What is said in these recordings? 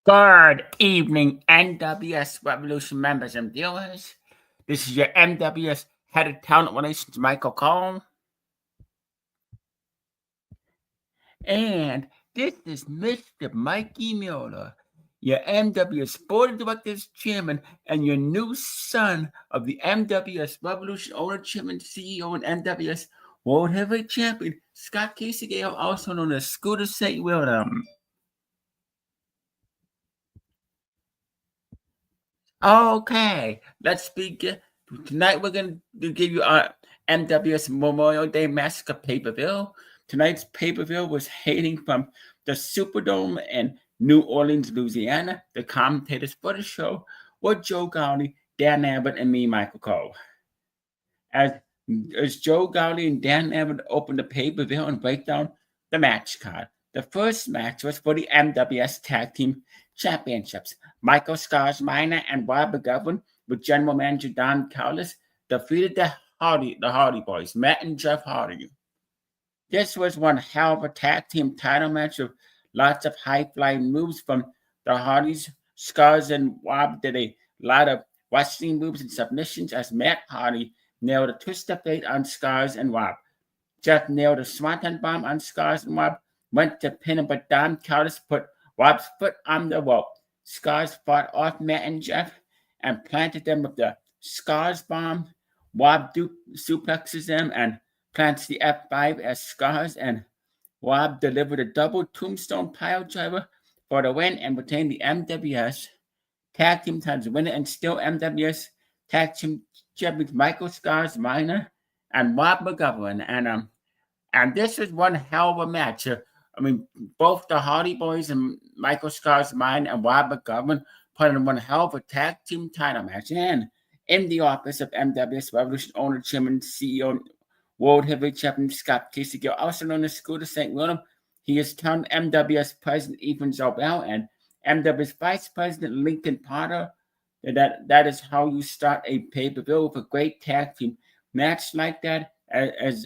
Good evening, NWS Revolution members and viewers. This is your NWS Head of Talent Relations, Michael Cole. And this is Mr. Mikey Mueller, your NWS Board of Directors Chairman and your new son of the NWS Revolution owner, chairman, CEO, and NWS World Heavyweight Champion, Scott Casey, also known as Scooter St. William. Okay, let's begin. Tonight we're going to give you our NWS Memorial Day Massacre PPV. Tonight's PPV was hailing from the Superdome in New Orleans, Louisiana. The commentators for the show were Joe Gowdy, Dan Abbott, and me, Michael Cole. As Joe Gowdy and Dan Abbott opened the PPV and break down the match card. The first match was for the NWS Tag Team Championships. Michael Scars Minor and Bob McGovern, with General Manager Don Callis, defeated the Hardy Boys, Matt and Jeff Hardy. This was one hell of a tag team title match with lots of high-flying moves from the Hardys. Scars and Bob did a lot of wrestling moves and submissions as Matt Hardy nailed a twist of fate on Scars and Wob. Jeff nailed a swanton bomb on Scars and Wob, went to pin him, but Don Callis put Wob's foot on the rope. Scars fought off Matt and Jeff and planted them with the Scars bomb. Wob suplexes them and plants the F5 as Scars, and Wob delivered a double tombstone pile driver for the win and retained the NWS Tag Team titles. Winner and still NWS Tag Team champions Michael Scars Minor and Bob McGovern. And this was one hell of a match. Both the Hardy Boys and Michael Scars Minor and Bob McGovern put in one hell of a tag team title match. And in the office of NWS Revolution owner, chairman, CEO, World Heavyweight Champion Scott Casey, also known as Scooter St. William, he is telling NWS President Ethan Zobel and NWS Vice President Lincoln Potter that is how you start a pay-per-view with a great tag team match like that. As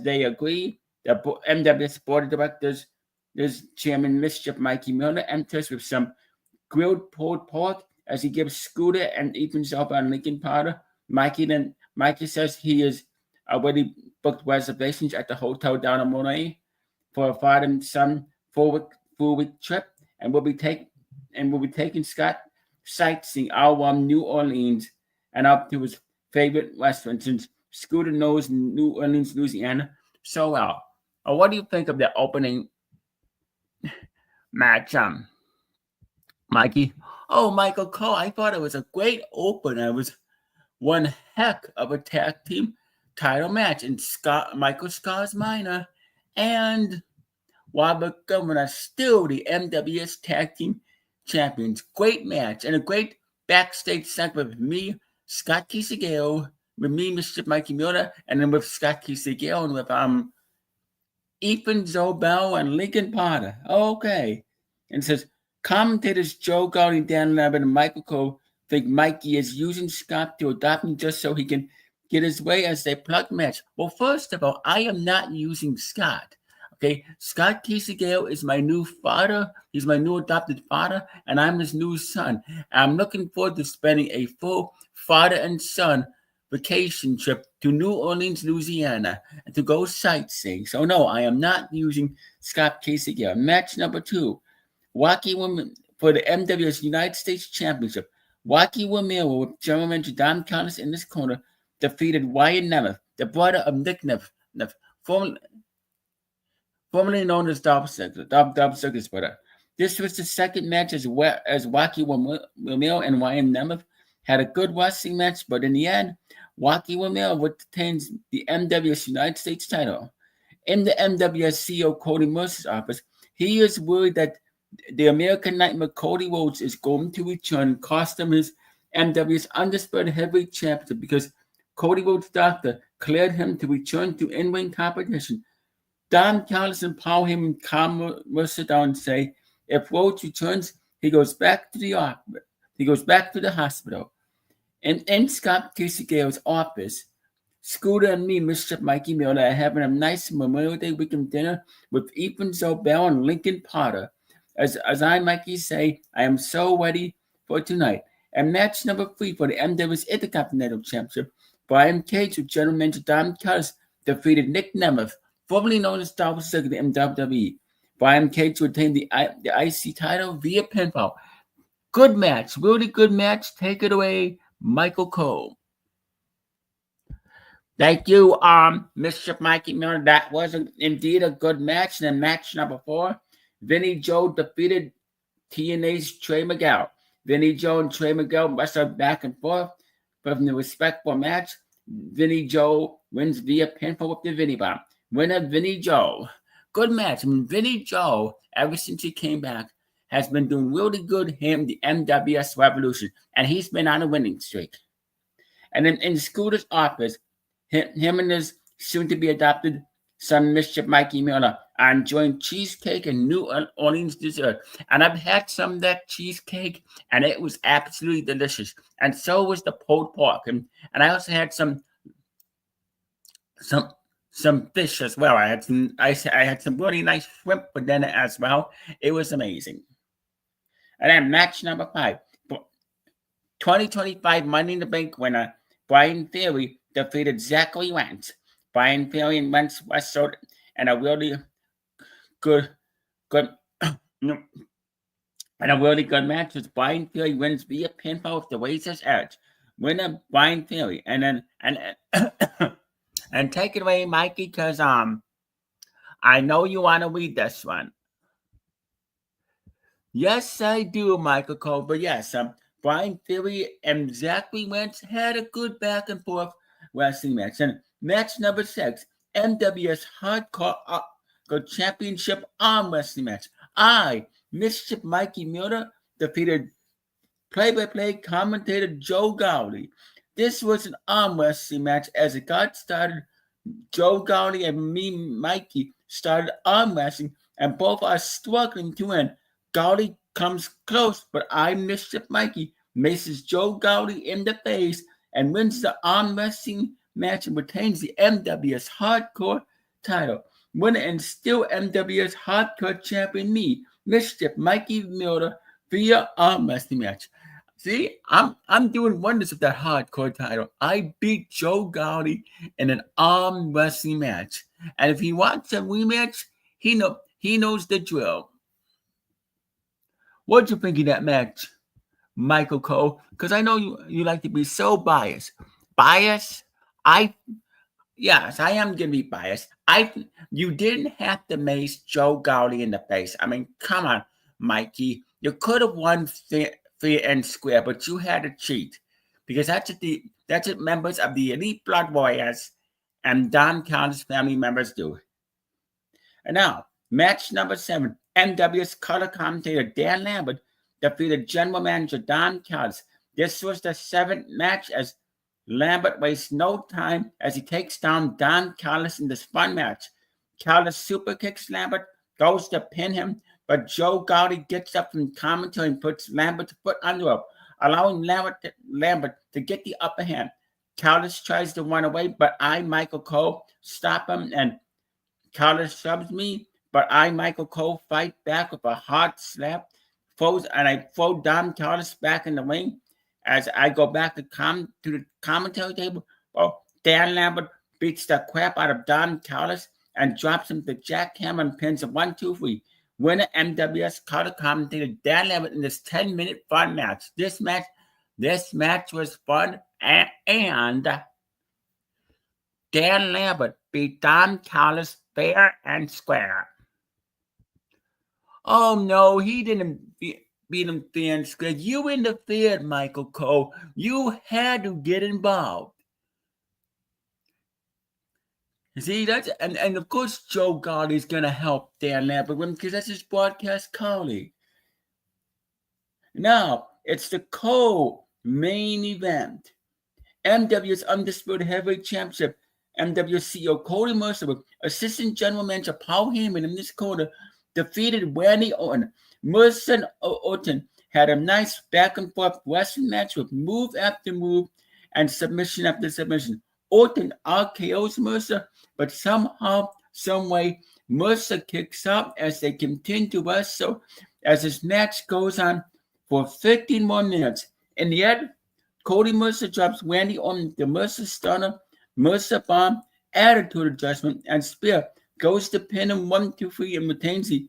they agree, the NWS Board of Directors, this chairman Mischief Mikey Miller enters with some grilled pulled pork as he gives Scooter and Ethan Zobel and Lincoln Potter. Mikey says he has already booked reservations at the hotel down in Monet for a father and son 4-week trip, and we'll be taking Scott sightseeing all New Orleans and up to his favorite restaurant, since Scooter knows New Orleans, Louisiana so well. What do you think of the opening match, Mikey? Oh, Michael Cole, I thought it was a great opener. It was one heck of a tag team title match, and Michael Scars Minor and Bob McGovern are still the NWS Tag Team Champions. Great match and a great backstage segment with me, Scott Casey-Gale, with me, Mr. Mikey Mueller, and then with Scott Casey-Gale and with Ethan Zobel and Lincoln Potter. Okay. And it says, commentators Joe Gowdy, Dan Abbott, and Michael Cole think Mikey is using Scott to adopt him just so he can get his way as they plug match. Well, first of all, I am not using Scott. Okay, Scott Casey-Gale is my new father. He's my new adopted father, and I'm his new son. I'm looking forward to spending a full father and son vacation trip to New Orleans, Louisiana, and to go sightseeing. So no, I am not using Scott Casey-Gale. Match number 2, Wacky Women for the NWS United States Championship. Wacky Women with General Manager Don Callis in this corner defeated Wyatt Nemeth, the brother of Nick Nemeth, formerly known as Dub Circus brother. This was the second match as Wacky Wamil and Wyatt Nemeth had a good wrestling match, but in the end, Wacky Wamil retains the NWS United States title. In the NWS CEO Cody Mercer's office, he is worried that the American Nightmare Cody Rhodes is going to return and cost him his NWS Undisputed Heavyweight Championship, because Cody Rhodes' doctor cleared him to return to in-ring competition. Don Callis and Paul Heyman calm Mercer down and say, if Rhodes returns, he goes back to the hospital. And in Scott Casey-Gale's office, Scooter and me, Mr. Mikey Miller, are having a nice Memorial Day weekend dinner with Ethan Zobel and Lincoln Potter. As I, Mikey, say, I am so ready for tonight. And match number 3 for the NWS Intercontinental Championship, Brian Cage with General Manager Don Callis defeated Nick Nemeth, formerly known as Dolph Ziggler in WWE. Brian Cage retained the IC title via pinfall. Good match, really good match. Take it away, Michael Cole. Thank you, Mischief Mikey Miller. That was indeed a good match. And then match number 4, Vinnie Joe defeated TNA's Trey Miguel. Vinnie Joe and Trey Miguel wrestled back and forth from the respectful match. Vinnie Joe wins via pinfall with the Vinnie Bomb. Winner Vinnie Joe. Good match. I mean, Vinnie Joe, ever since he came back, has been doing really good here in the NWS Revolution. And he's been on a winning streak. And then in Scooter's office, him and his soon-to-be adopted son, Mischief Mikey Miller, are enjoying cheesecake and New Orleans dessert. And I've had some of that cheesecake, and it was absolutely delicious. And so was the pulled pork. And I also had some fish as well. I had some really nice shrimp for dinner as well. It was amazing. And then match number 5, 2025 Money in the Bank winner Brian Theory defeated Zachary Wentz. Brian Theory and Wentz wrestled in a really good match. With Brian Theory wins via pinfall with the Razor's Edge. Winner Brian Theory, and then and take it away, Mikey, because I know you want to read this one. Yes, I do, Michael Cole. But yes, Brian Theory and Zachary Wentz had a good back and forth wrestling match. And match number 6, NWS Hardcore Championship Arm Wrestling match. Mischief Mikey Miller defeated play-by-play commentator Joe Gowdy. This was an arm wrestling match. As it got started, Joe Gowdy and me, Mikey, started arm wrestling, and both are struggling to win. Gowdy comes close, but Mischief Mikey misses Joe Gowdy in the face and wins the arm wrestling match and retains the NWS Hardcore title. Winner and still NWS Hardcore champion me, Mischief Mikey Miller, via arm wrestling match. See, I'm doing wonders with that hardcore title. I beat Joe Gowdy in an arm wrestling match, and if he wants a rematch, he knows the drill. What'd you think of that match, Michael Cole? Because I know you like to be so biased. Biased? Yes, I am going to be biased. You didn't have to mace Joe Gowdy in the face. I mean, come on, Mikey. You could have won fair and square, but you had to cheat. Because that's what members of the Elite Blood Warriors and Don Callis family members do. And now, match number 7. NWS color commentator Dan Lambert defeated General Manager Don Callis. This was the 7th match, as Lambert wastes no time as he takes down Don Callis in this fun match. Callis super kicks Lambert, goes to pin him, but Joe Gowdy gets up from commentary and puts Lambert's foot on the rope, allowing Lambert to get the upper hand. Callis tries to run away, but Michael Cole, stop him, and Callis shoves me, but Michael Cole, fight back with a hard slap, and I throw Don Callis back in the ring. As I go back to the commentary table, Dan Lambert beats the crap out of Don Callis and drops him to jackhammer and pins a 1, 2, 3. Winner NWS color commentator Dan Lambert in this 10-minute fun match. This match was fun, and Dan Lambert beat Don Callis fair and square. Oh no, he didn't beat him fair and square. You interfered, Michael Cole. You had to get involved. See, and of course Joe Gowdy's gonna help Dan Lambert win because that's his broadcast colleague. Now it's the co-main event. NW's Undisputed Heavyweight Championship. NW's CEO Cody Mercer with Assistant General Manager Paul Heyman in this corner defeated Randy Orton. Mercer and Orton had a nice back and forth wrestling match with move after move and submission after submission. Orton RKO's Mercer, but somehow, some way, Mercer kicks out as they continue to wrestle as this match goes on for 15 more minutes. In the end, Cody Mercer drops Randy on the Mercer Stunner, Mercer Bomb, Attitude Adjustment, and Spear goes to pin him 1, 2, 3 and retains the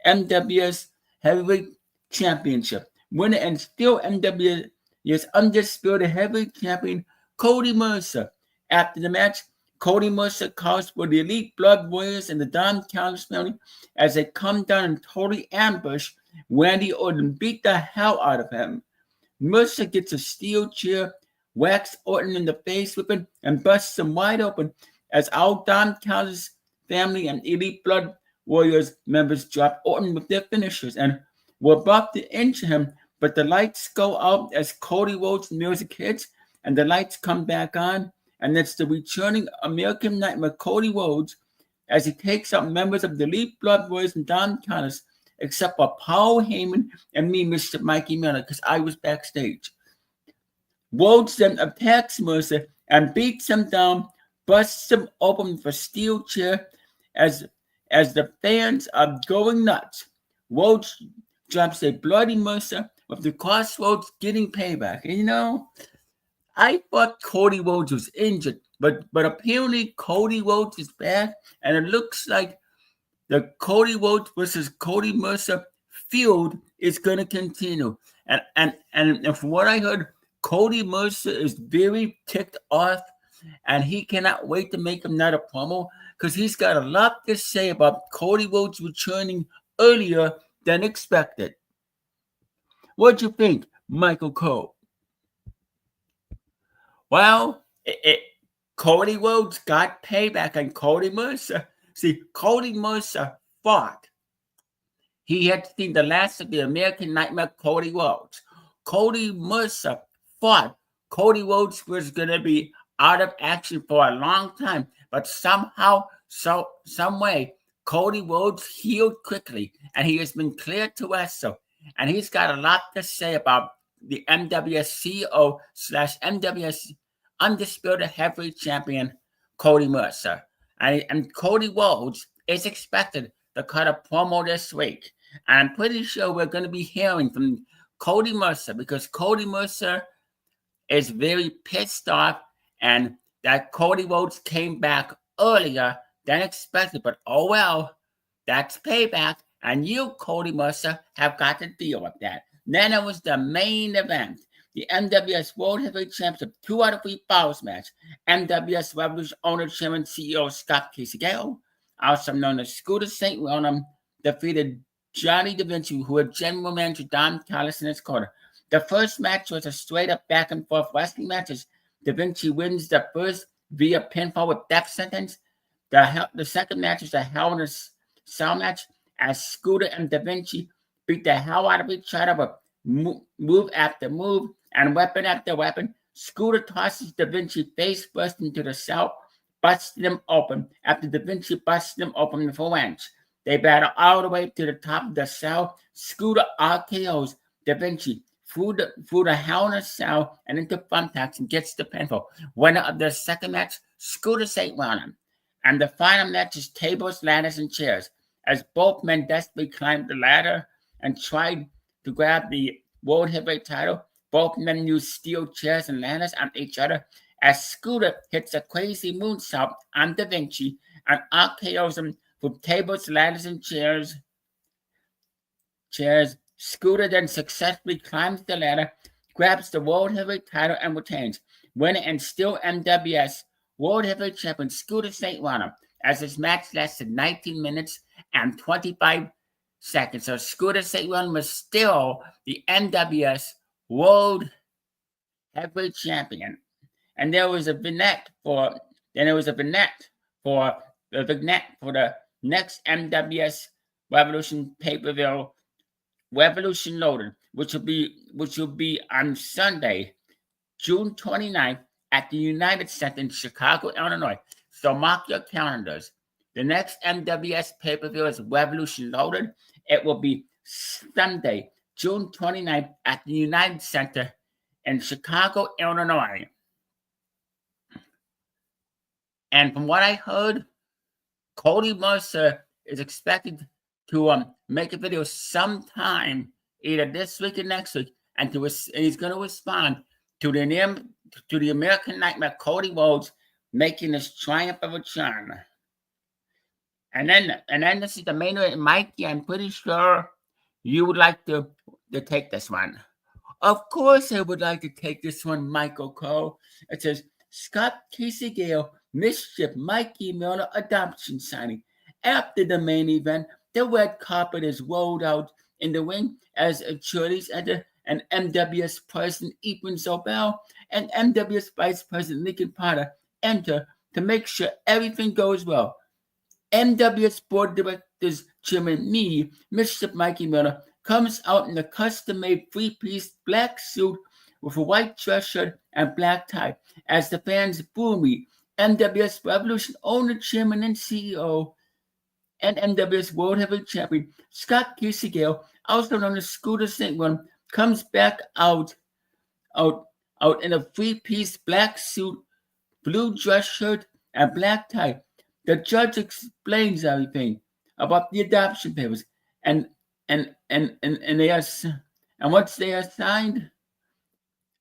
NWS Heavyweight Championship. Winner and still NWS Undisputed Heavyweight Champion Cody Mercer. After the match, Cody Mercer calls for the Elite Blood Warriors and the Don Callis family as they come down and totally ambush Randy Orton, beat the hell out of him. Mercer gets a steel chair, whacks Orton in the face with it, and busts him wide open as all Don Callis family and Elite Blood Warriors members drop Orton with their finishers and were about to injure him, but the lights go out as Cody Rhodes' music hits and the lights come back on, and it's the returning American Nightmare Cody Rhodes as he takes out members of the Elite Blood Warriors and Don Callis, except for Paul Heyman and me, Mr. Mikey Miller, because I was backstage. Rhodes then attacks Mercer and beats him down, busts him open with a steel chair as the fans are going nuts. Rhodes drops a bloody Mercer with the Crossroads getting payback. And I thought Cody Rhodes was injured, but apparently Cody Rhodes is back, and it looks like the Cody Rhodes versus Cody Mercer feud is going to continue. And from what I heard, Cody Mercer is very ticked off, and he cannot wait to make another promo because he's got a lot to say about Cody Rhodes returning earlier than expected. What'd you think, Michael Cole? Well, Cody Rhodes got payback on Cody Mercer. See, Cody Mercer fought. He had seen the last of the American Nightmare, Cody Rhodes. Cody Mercer fought. Cody Rhodes was going to be out of action for a long time, but somehow, some way, Cody Rhodes healed quickly, and he has been cleared to wrestle. And he's got a lot to say about the NWS CEO / NWS Undisputed Heavyweight Champion, Cody Mercer. And Cody Rhodes is expected to cut a promo this week. And I'm pretty sure we're going to be hearing from Cody Mercer because Cody Mercer is very pissed off and that Cody Rhodes came back earlier than expected. But oh well, that's payback. And you, Cody Mercer, have got to deal with that. Then it was the main event. The NWS World Heavyweight Championship 2 out of 3 Falls match. NWS Revolution owner, chairman, CEO Scott Casey-Gale, also known as Scooter St. William, defeated Johnny Da Vinci, who had general manager Don Callis in his corner. The first match was a straight-up back-and-forth wrestling match. Da Vinci wins the first via pinfall with death sentence. The second match was a Hell in a Cell match as Scooter and Da Vinci beat the hell out of each other with move after move and weapon after weapon. Scooter tosses Da Vinci face first into the cell, busting him open. After Da Vinci busted him open with a wrench, they battle all the way to the top of the cell. Scooter RKOs Da Vinci through the Hell in a Cell and into thumbtacks and gets the pinfall. Winner of the second match, Scooter St. William. And the final match is tables, ladders, and chairs. As both men desperately climbed the ladder and tried to grab the World Heavyweight title, both men used steel chairs and ladders on each other. As Scooter hits a crazy moonsault on Da Vinci and RKOs him with tables, ladders, and chairs. Scooter then successfully climbs the ladder, grabs the World Heavyweight title, and retains. Winner and still NWS World Heavyweight Champion Scooter St. William, as this match lasted 19 minutes and 25 seconds. So Scooter St. William was still the NWS World Heavyweight Champion. And there was a vignette for the next NWS Revolution pay-per-view, Revolution Loaded, which will be on Sunday, June 29th at the United Center in Chicago, Illinois. So mark your calendars. The next NWS pay-per-view is Revolution Loaded. It will be Sunday, June 29th at the United Center in Chicago, Illinois. And from what I heard, Cody Mercer is expected to make a video sometime either this week or next week, and he's going to respond to the American Nightmare Cody Rhodes making his triumph of return. And then this is the main event. Mikey, I'm pretty sure you would like to take this one. Of course I would like to take this one, Michael Cole. It says, Scott Casey Gale, Mischief Mikey Miller adoption signing. After the main event, the red carpet is rolled out in the ring as attorneys enter, and MWS President Ethan Zobel and MWS Vice President Lincoln Potter enter to make sure everything goes well. NWS Board of Directors Chairman me, Mischief Mikey Miller, comes out in a custom-made three-piece black suit with a white dress shirt and black tie as the fans boo me. NWS Revolution owner, chairman, and CEO, and NWS World Heavyweight Champion Scott Casey Gale, also known as Scooter St. Run, comes back out in a three-piece black suit, blue dress shirt, and black tie. The judge explains everything about the adoption papers, and once they are signed,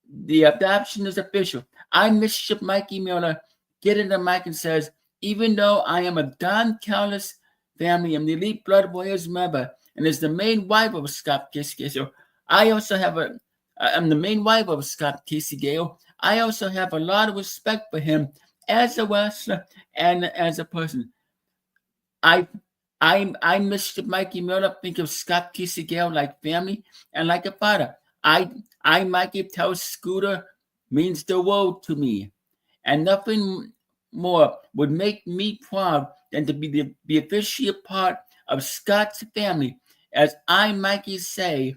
the adoption is official. I, Mischief Mikey Miller, get in the mic and says, even though I am a Don Callis family, I'm the Elite Blood Warriors member, and is the main wife of Scott Casey Gale. I'm the main wife of Scott Casey Gale. I also have a lot of respect for him as a wrestler and as a person. I Mischief Mikey Miller, think of Scott Casey Gale like family and like a father. I Mikey tells Scooter means the world to me, and nothing more would make me proud than to be the official part of Scott's family. As I, Mikey, say,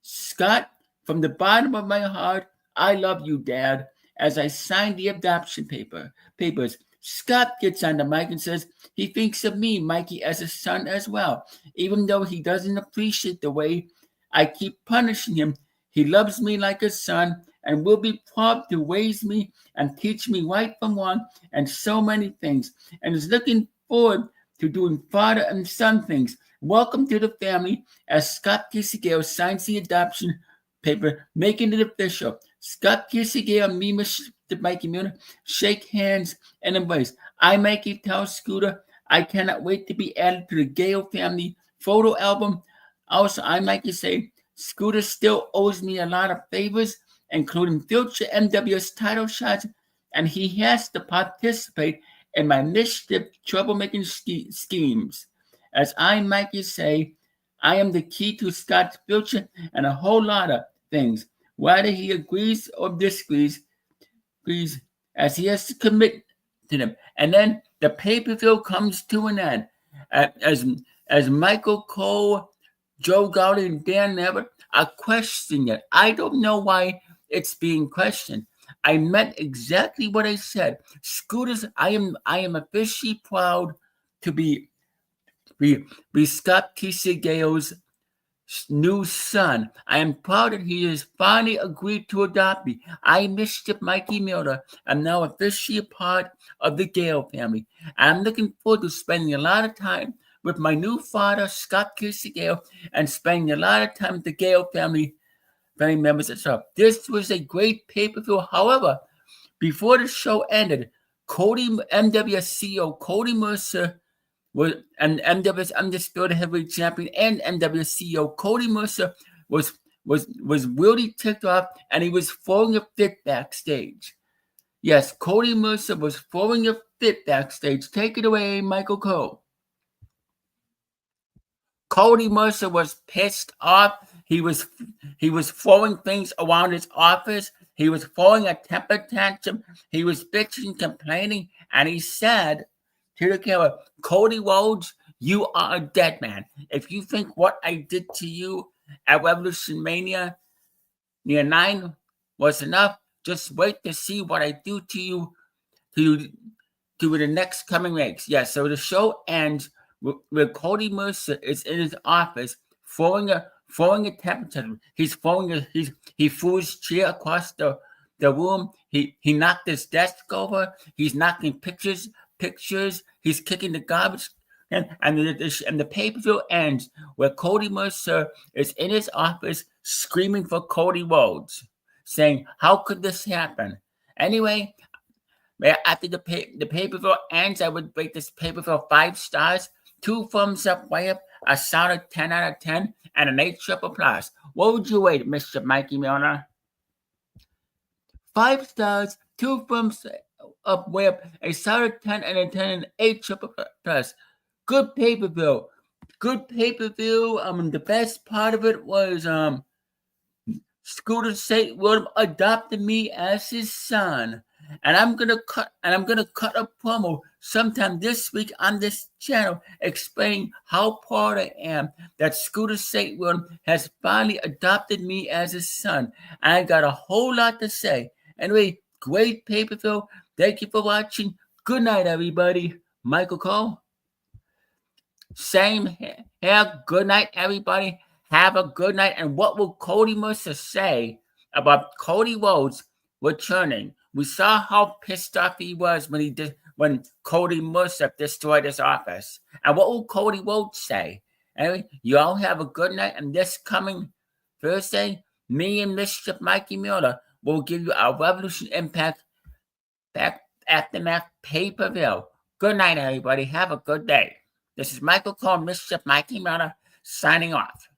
Scott, from the bottom of my heart, I love you, Dad. As I sign the adoption papers, Scott gets on the mic and says he thinks of me, Mikey, as a son as well. Even though he doesn't appreciate the way I keep punishing him, he loves me like a son and will be proud to raise me and teach me right from wrong and so many things, and is looking forward to doing father and son things. Welcome to the family, as Scott Casey Gale signs the adoption paper, making it official. Scott Casey Gale and me, Mr. Mikey Miller, shake hands and embrace. I, Mikey, tell Scooter I cannot wait to be added to the Gale family photo album. Also, I, Mikey, say Scooter still owes me a lot of favors, including future NWS title shots, and he has to participate in my mischief troublemaking schemes. As I, Mikey, say, I am the key to Scott's future and a whole lot of things. Whether he agrees or disagrees, as he has to commit to them. And then the pay-per-view comes to an end. As Michael Cole, Joe Gowdy, and Dan Abbott are questioning it. I don't know why it's being questioned. I meant exactly what I said. Scooters, I am officially proud to be Scott Casey Gale's new son. I am proud that he has finally agreed to adopt me. I, Mischief Mikey Miller, am now officially a part of the Gale family. I'm looking forward to spending a lot of time with my new father, Scott Casey Gale, and spending a lot of time with the Gale family members itself. This was a great pay-per-view. However, before the show ended, MWS CEO Cody Mercer and MWS Undisputed Heavyweight Champion and MWS CEO Cody Mercer was really ticked off, and he was throwing a fit backstage. Yes, Cody Mercer was throwing a fit backstage. Take it away, Michael Cole. Cody Mercer was pissed off. He was throwing things around his office. He was throwing a temper tantrum. He was bitching, complaining, and he said to the camera, Cody Rhodes, you are a dead man. If you think what I did to you at Revolution Mania near 9 was enough, just wait to see what I do to you to the next coming weeks. Yes, so the show ends with Cody Mercer is in his office throwing a temper tantrum. He threw his chair across the room. He knocked his desk over. He's knocking pictures. He's kicking the And the pay-per-view ends where Cody Mercer is in his office screaming for Cody Rhodes, saying, "How could this happen?" Anyway, after the pay-per-view ends, I would rate this pay-per-view 5 stars, 2 thumbs up, way up, a solid 10 out of 10, and an 8 triple plus. What would you rate, Mr. Mikey Milner? 5 stars, 2 thumbs up, way up, a solid 10 and a 10 and 8 triple plus. Good pay-per-view. Good pay-per-view. The best part of it was Scooter St. William adopted me as his son. And I'm gonna cut a promo sometime this week on this channel explaining how proud I am that Scooter St. William has finally adopted me as his son. And I got a whole lot to say. Anyway, great pay-per-view. Thank you for watching. Good night, everybody. Michael Cole. Same here. Good night, everybody. Have a good night. And what will Cody Mercer say about Cody Rhodes returning? We saw how pissed off he was when Cody Mercer destroyed his office. And what will Cody Rhodes say? Anyway, you all have a good night. And this coming Thursday, me and Mischief Mikey Mueller will give you our Revolution Impact Aftermath pay-per-view. Good night, everybody. Have a good day. This is Michael Cole, Mischief Mikey Mueller, signing off.